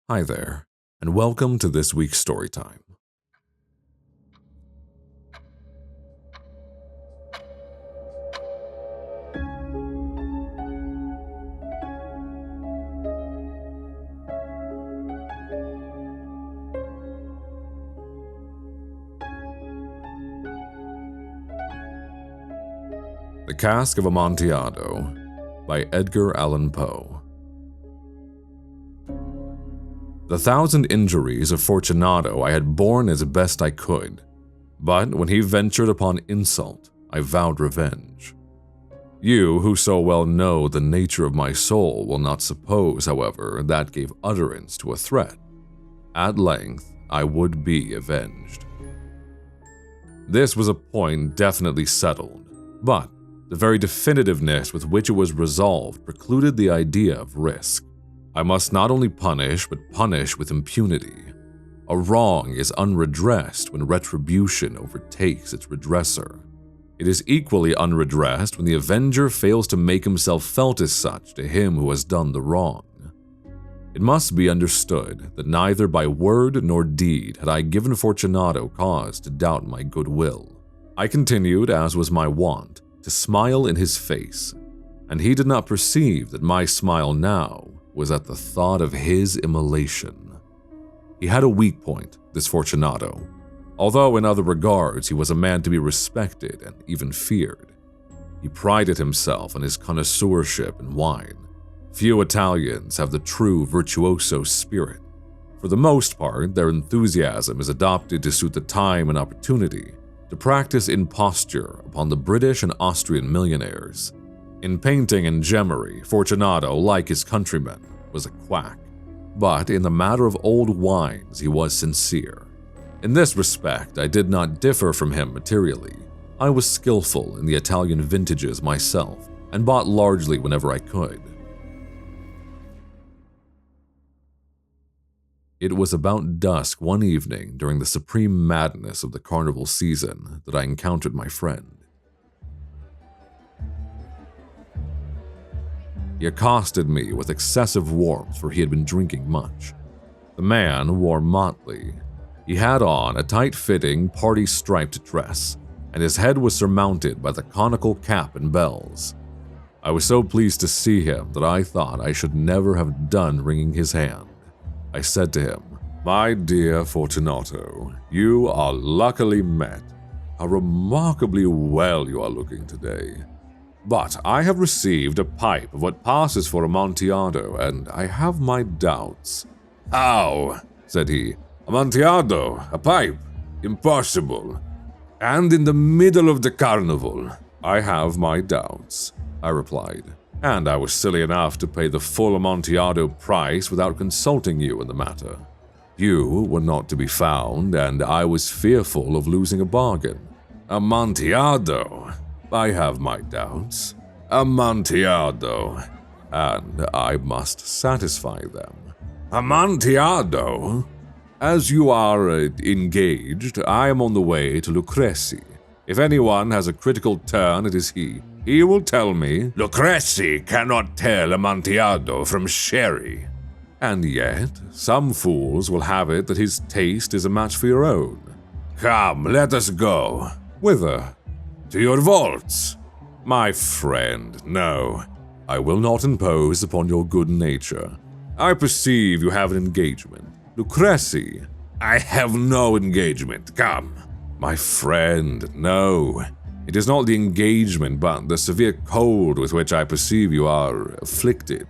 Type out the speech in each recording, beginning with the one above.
Hi there, and welcome to this week's story time. The Cask of Amontillado by Edgar Allan Poe. The 1,000 injuries of Fortunato I had borne as best I could, but when he ventured upon insult, I vowed revenge. You, who so well know the nature of my soul, will not suppose, however, that gave utterance to a threat. At length, I would be avenged. This was a point definitely settled, but the very definitiveness with which it was resolved precluded the idea of risk. I must not only punish, but punish with impunity. A wrong is unredressed when retribution overtakes its redresser. It is equally unredressed when the avenger fails to make himself felt as such to him who has done the wrong. It must be understood that neither by word nor deed had I given Fortunato cause to doubt my goodwill. I continued, as was my wont, to smile in his face, and he did not perceive that my smile now was at the thought of his immolation. He had a weak point, this Fortunato, although in other regards he was a man to be respected and even feared. He prided himself on his connoisseurship in wine. Few Italians have the true virtuoso spirit. For the most part, their enthusiasm is adopted to suit the time and opportunity, to practice imposture upon the British and Austrian millionaires. In painting and gemmery, Fortunato, like his countrymen, was a quack, but in the matter of old wines he was sincere. In this respect, I did not differ from him materially. I was skillful in the Italian vintages myself, and bought largely whenever I could. It was about dusk one evening during the supreme madness of the carnival season that I encountered my friend. He accosted me with excessive warmth, for he had been drinking much. The man wore motley. He had on a tight-fitting, party-striped dress, and his head was surmounted by the conical cap and bells. I was so pleased to see him that I thought I should never have done wringing his hand. I said to him, "My dear Fortunato, you are luckily met. How remarkably well you are looking today. But I have received a pipe of what passes for Amontillado, and I have my doubts." "How?" said he. "Amontillado, a pipe? Impossible. And in the middle of the carnival." "I have my doubts," I replied, "and I was silly enough to pay the full Amontillado price without consulting you in the matter. You were not to be found, and I was fearful of losing a bargain." "Amontillado? I have my doubts. Amontillado, and I must satisfy them." "Amontillado? As you are engaged, I am on the way to Lucrezi. If anyone has a critical turn, it is he. He will tell me, 'Lucrezi cannot tell Amontillado from sherry.' And yet, some fools will have it that his taste is a match for your own. Come, let us go." "Whither?" "To your vaults." "My friend, no. I will not impose upon your good nature. I perceive you have an engagement. Lucrezi." "I have no engagement. Come." "My friend, no. It is not the engagement, but the severe cold with which I perceive you are afflicted.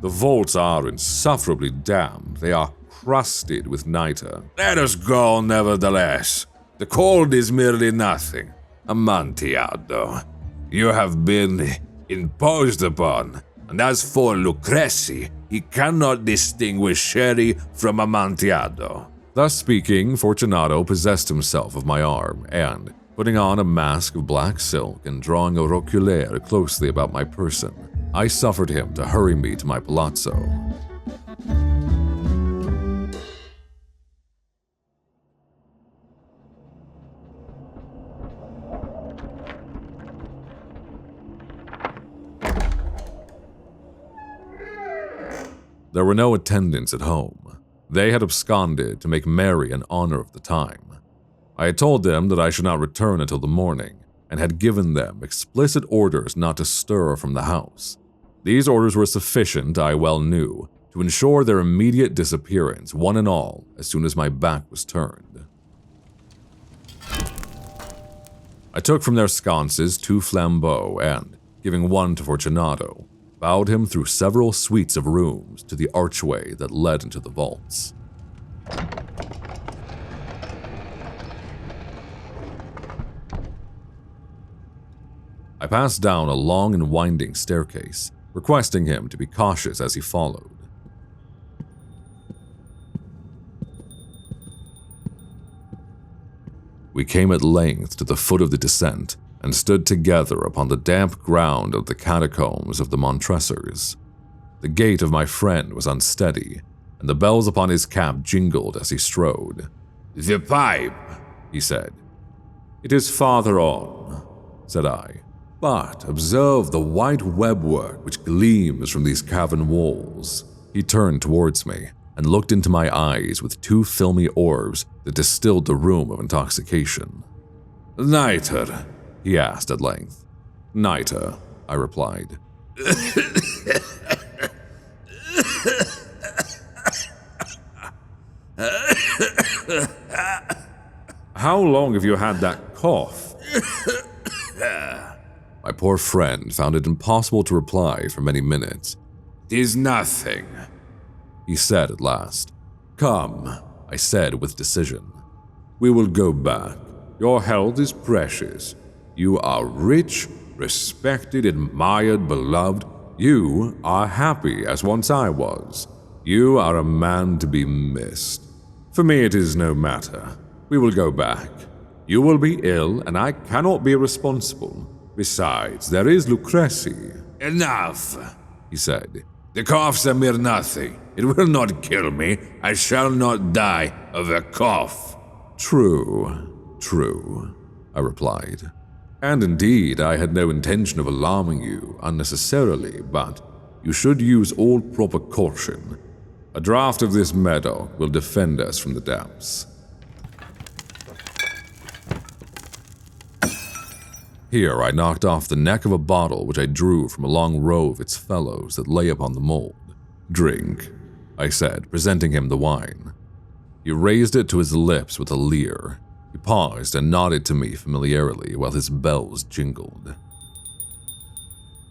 The vaults are insufferably damp. They are crusted with nitre." "Let us go, nevertheless. The cold is merely nothing. Amontillado, you have been imposed upon, and as for Lucrezi, he cannot distinguish sherry from Amontillado." Thus speaking, Fortunato possessed himself of my arm, and, putting on a mask of black silk and drawing a roquelaire closely about my person, I suffered him to hurry me to my palazzo. There were no attendants at home. They had absconded to make merry in honor of the time. I had told them that I should not return until the morning, and had given them explicit orders not to stir from the house. These orders were sufficient, I well knew, to ensure their immediate disappearance, one and all, as soon as my back was turned. I took from their sconces 2 flambeaux and, giving one to Fortunato, bowed him through several suites of rooms to the archway that led into the vaults. I passed down a long and winding staircase, requesting him to be cautious as he followed. We came at length to the foot of the descent and stood together upon the damp ground of the catacombs of the Montressors. The gait of my friend was unsteady, and the bells upon his cap jingled as he strode. "The pipe," he said. "It is farther on," said I. "But observe the white webwork which gleams from these cavern walls." He turned towards me and looked into my eyes with 2 filmy orbs that distilled the rheum of intoxication. "Nitre?" he asked at length. "Nitre," I replied. "How long have you had that cough?" My poor friend found it impossible to reply for many minutes. "'Tis nothing," he said at last. "Come," I said with decision. "We will go back. Your health is precious. You are rich, respected, admired, beloved. You are happy as once I was. You are a man to be missed. For me it is no matter. We will go back. You will be ill, and I cannot be responsible. Besides, there is Lucrece." "Enough," he said. "The cough's a mere nothing. It will not kill me. I shall not die of a cough." True, I replied. And indeed, I had no intention of alarming you unnecessarily, but you should use all proper caution. A draught of this meadow will defend us from the damps. Here I knocked off the neck of a bottle which I drew from a long row of its fellows that lay upon the mold. "Drink," I said, presenting him the wine. He raised it to his lips with a leer. He paused and nodded to me familiarly while his bells jingled.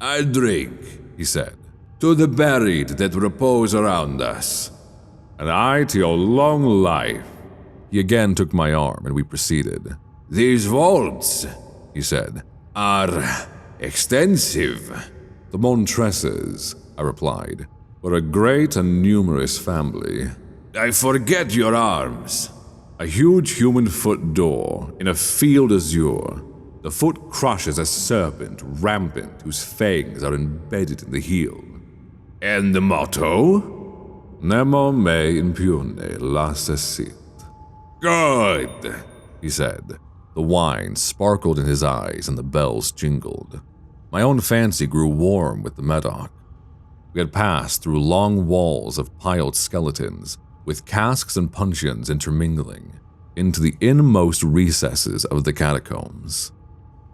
"I drink," he said, "to the buried that repose around us." "And I to your long life." He again took my arm and we proceeded. "These vaults," he said, "are extensive." "The Montresors," I replied, "were a great and numerous family." "I forget your arms." "A huge human foot door in a field azure. The foot crushes a serpent rampant whose fangs are embedded in the heel." "And the motto?" "Nemo me impune lacessit." "Good," he said. The wine sparkled in his eyes and the bells jingled. My own fancy grew warm with the Medoc. We had passed through long walls of piled skeletons, with casks and puncheons intermingling, into the inmost recesses of the catacombs.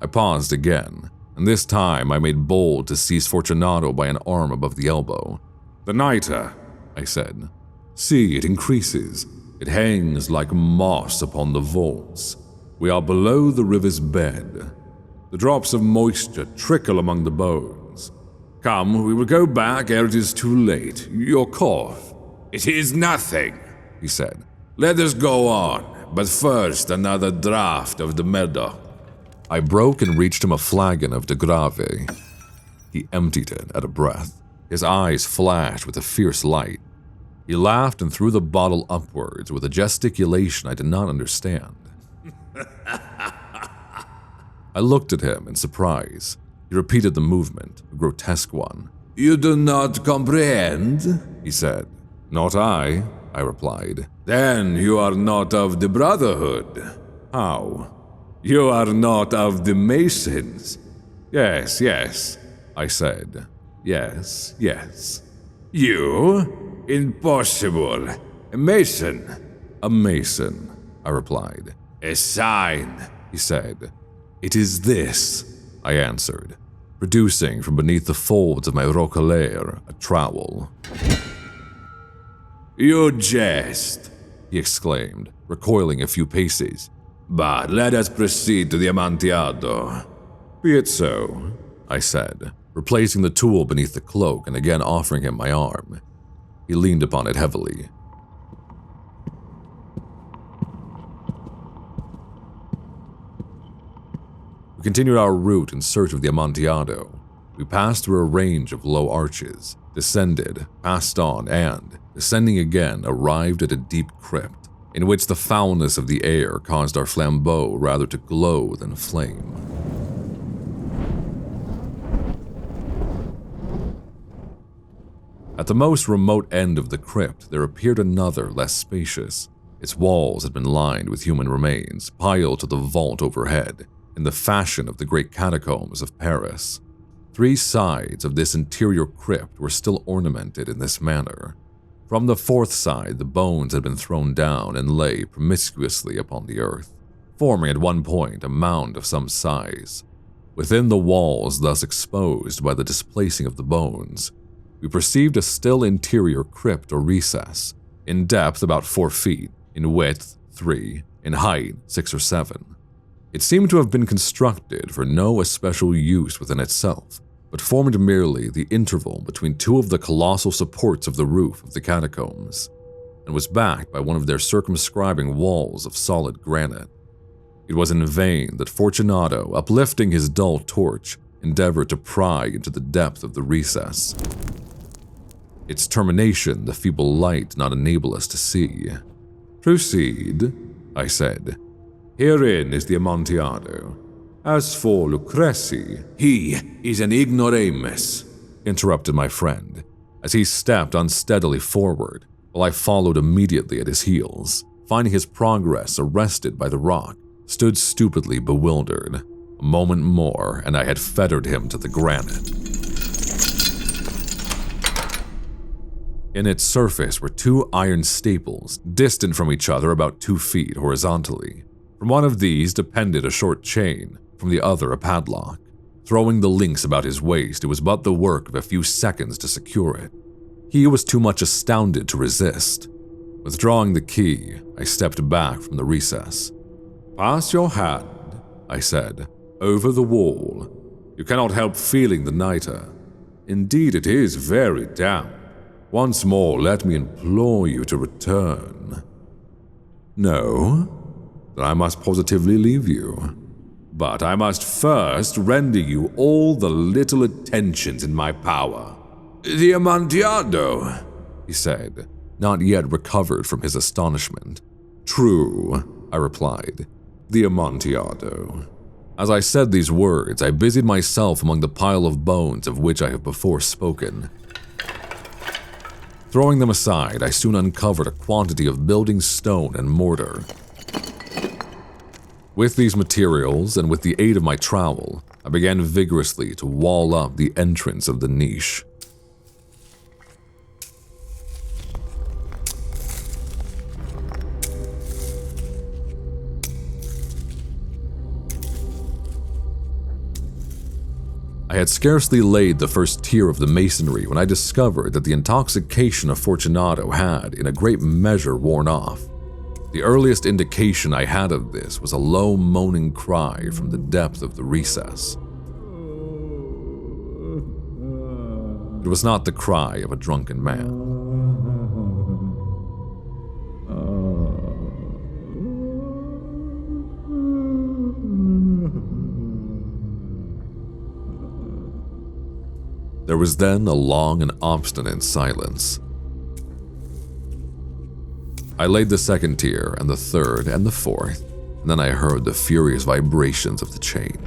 I paused again, and this time I made bold to seize Fortunato by an arm above the elbow. "The nitre," I said. "See, it increases. It hangs like moss upon the vaults. We are below the river's bed. The drops of moisture trickle among the bones. Come, we will go back ere it is too late. Your cough." "It is nothing," he said. "Let us go on, but first another draught of the meadow." I broke and reached him a flagon of de Grave. He emptied it at a breath. His eyes flashed with a fierce light. He laughed and threw the bottle upwards with a gesticulation I did not understand. I looked at him in surprise. He repeated the movement, a grotesque one. "You do not comprehend?" he said. "Not I," I replied. "Then you are not of the Brotherhood." "How?" "You are not of the Masons." Yes, I said. Yes. "You? Impossible. A mason. A mason, I replied. A sign, he said. It is this, I answered, producing from beneath the folds of my roquelaire a trowel. You jest, he exclaimed, recoiling a few paces. But let us proceed to the Amontillado. Be it so, I said, replacing the tool beneath the cloak and again offering him my arm. He leaned upon it heavily. We continued our route in search of the Amontillado. We passed through a range of low arches, descended, passed on, and, descending again, arrived at a deep crypt, in which the foulness of the air caused our flambeau rather to glow than flame. At the most remote end of the crypt, there appeared another, less spacious. Its walls had been lined with human remains, piled to the vault overhead, in the fashion of the great catacombs of Paris. 3 sides of this interior crypt were still ornamented in this manner. From the 4th side, the bones had been thrown down and lay promiscuously upon the earth, forming at one point a mound of some size. Within the walls thus exposed by the displacing of the bones, we perceived a still interior crypt or recess, in depth about 4 feet, in width 3, in height 6 or 7. It seemed to have been constructed for no especial use within itself, but formed merely the interval between 2 of the colossal supports of the roof of the catacombs, and was backed by one of their circumscribing walls of solid granite. It was in vain that Fortunato, uplifting his dull torch, endeavored to pry into the depth of the recess. Its termination the feeble light did not enable us to see. Proceed, I said. Herein is the Amontillado. As for Lucrezi, he is an ignoramus, interrupted my friend, as he stepped unsteadily forward, while I followed immediately at his heels, finding his progress arrested by the rock, stood stupidly bewildered. A moment more, and I had fettered him to the granite. In its surface were 2 iron staples, distant from each other about 2 feet horizontally. From one of these depended a short chain, from the other a padlock. Throwing the links about his waist, it was but the work of a few seconds to secure it. He was too much astounded to resist. Withdrawing the key, I stepped back from the recess. Pass your hand, I said, over the wall. You cannot help feeling the nitre. Indeed, it is very damp. Once more, let me implore you to return. No? Then I must positively leave you. But I must first render you all the little attentions in my power. The Amontillado, he said, not yet recovered from his astonishment. True, I replied. The Amontillado. As I said these words, I busied myself among the pile of bones of which I have before spoken. Throwing them aside, I soon uncovered a quantity of building stone and mortar. With these materials, and with the aid of my trowel, I began vigorously to wall up the entrance of the niche. I had scarcely laid the first tier of the masonry when I discovered that the intoxication of Fortunato had, in a great measure, worn off. The earliest indication I had of this was a low moaning cry from the depth of the recess. It was not the cry of a drunken man. There was then a long and obstinate silence. I laid the second tier, and the third, and the fourth, and then I heard the furious vibrations of the chain.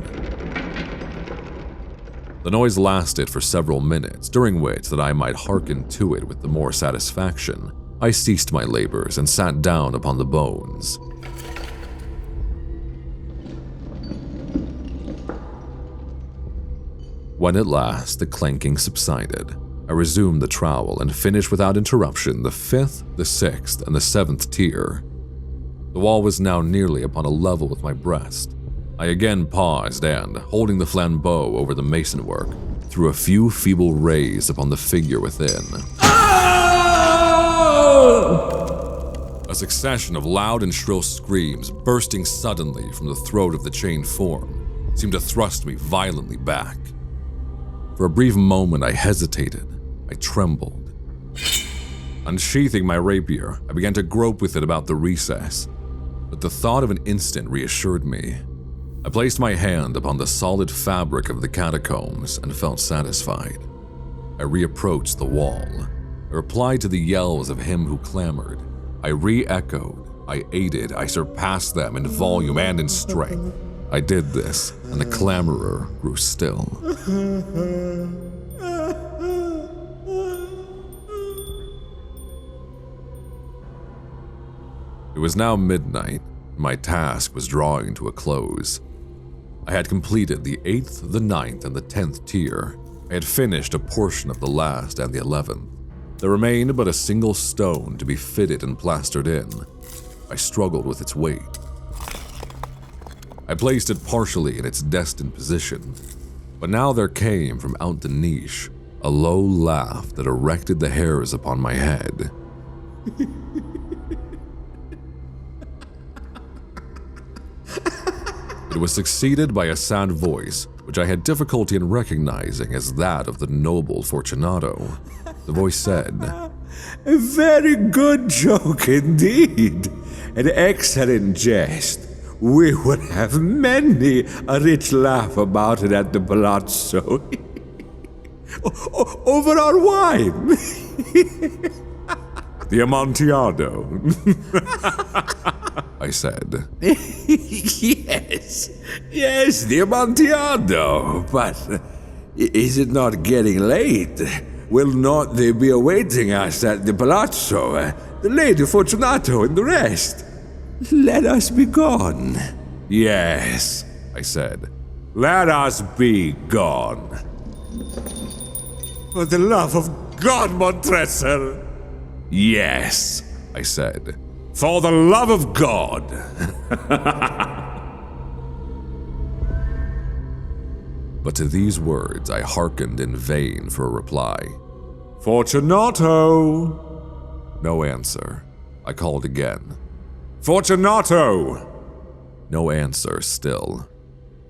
The noise lasted for several minutes, during which, that I might hearken to it with the more satisfaction, I ceased my labors and sat down upon the bones. When at last the clanking subsided, I resumed the trowel and finished without interruption the 5th, the 6th, and the 7th tier. The wall was now nearly upon a level with my breast. I again paused and, holding the flambeau over the masonwork, threw a few feeble rays upon the figure within. A succession of loud and shrill screams bursting suddenly from the throat of the chained form seemed to thrust me violently back. For a brief moment I hesitated. I trembled. Unsheathing my rapier, I began to grope with it about the recess, but the thought of an instant reassured me. I placed my hand upon the solid fabric of the catacombs and felt satisfied. I reapproached the wall. I replied to the yells of him who clamored. I re-echoed. I aided. I surpassed them in volume and in strength. I did this, and the clamorer grew still. It was now midnight. My task was drawing to a close. I had completed the 8th, the 9th, and the 10th tier. I had finished a portion of the last and the 11th. There remained but a single stone to be fitted and plastered in. I struggled with its weight. I placed it partially in its destined position, but now there came from out the niche a low laugh that erected the hairs upon my head. It was succeeded by a sad voice, which I had difficulty in recognizing as that of the noble Fortunato. The voice said, "A very good joke indeed. An excellent jest. We would have many a rich laugh about it at the palazzo. Over our wine." The Amontillado, I said. Yes, the Amontillado. But is it not getting late? Will not they be awaiting us at the palazzo? The Lady Fortunato and the rest? Let us be gone. yes, I said. let us be gone. For the love of God, Montresor. Yes, I said. For the love of God. But to these words I hearkened in vain for a reply. Fortunato. No answer. I called again. Fortunato. No answer still.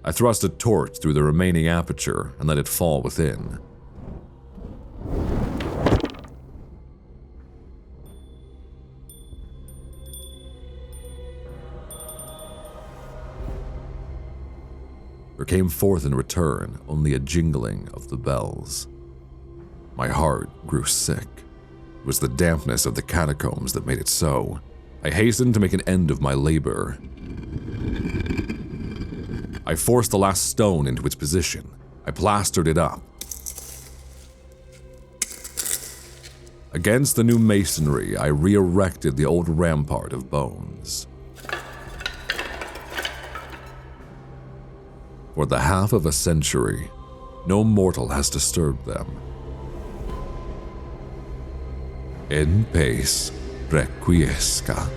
I thrust a torch through the remaining aperture and let it fall within. There came forth in return only a jingling of the bells. My heart grew sick. It was the dampness of the catacombs that made it so. I hastened to make an end of my labor. I forced the last stone into its position. I plastered it up. Against the new masonry, I re-erected the old rampart of bones. For the half of a century, no mortal has disturbed them. En pace requiescat.